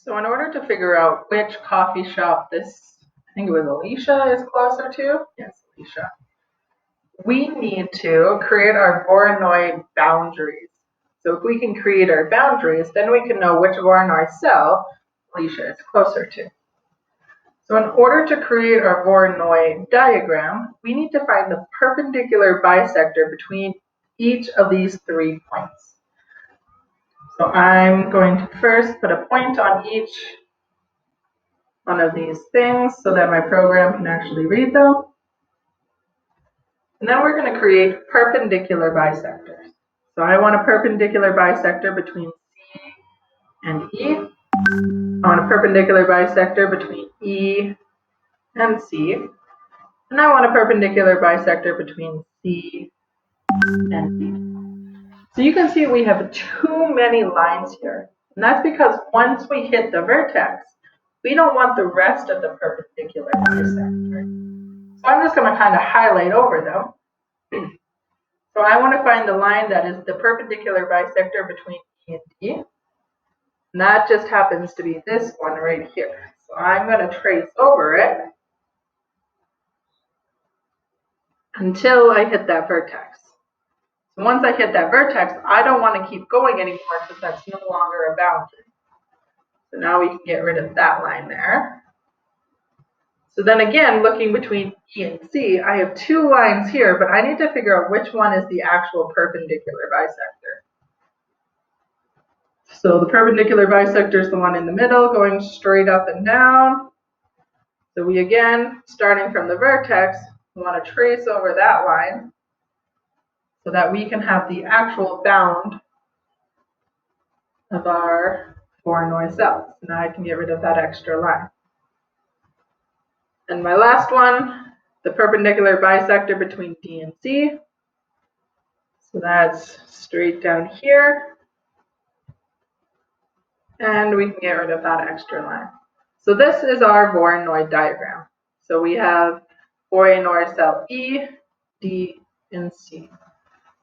So in order to figure out which coffee shop this, I think it was Alicia, is closer to, yes, Alicia, we need to create our Voronoi boundaries. So if we can create our boundaries, then we can know which Voronoi cell Alicia is closer to. So in order to create our Voronoi diagram, we need to find the perpendicular bisector between each of these 3 points. So I'm going to first put a point on each one of these things so that my program can actually read them. And then we're going to create perpendicular bisectors. So I want a perpendicular bisector between C and E. I want a perpendicular bisector between E and C. And I want a perpendicular bisector between C and D. So you can see we have too many lines here. And that's because once we hit the vertex, we don't want the rest of the perpendicular bisector. So I'm just going to kind of highlight over them. So I want to find the line that is the perpendicular bisector between E and D. And that just happens to be this one right here. So I'm going to trace over it until I hit that vertex. So once I hit that vertex, I don't want to keep going anymore because that's no longer a boundary. So now we can get rid of that line there. So then again, looking between E and C, I have 2 lines here, but I need to figure out which one is the actual perpendicular bisector. So the perpendicular bisector is the one in the middle, going straight up and down. So we again, starting from the vertex, we want to trace over that line so that we can have the actual bound of our Voronoi cells. Now I can get rid of that extra line. And my last one, the perpendicular bisector between D and C. So that's straight down here. And we can get rid of that extra line. So this is our Voronoi diagram. So we have Voronoi cell E, D, and C.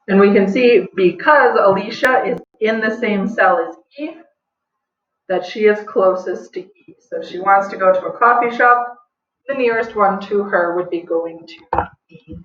And we can see because Alicia is in the same cell as E, that she is closest to E. So if she wants to go to a coffee shop, the nearest one to her would be going to E.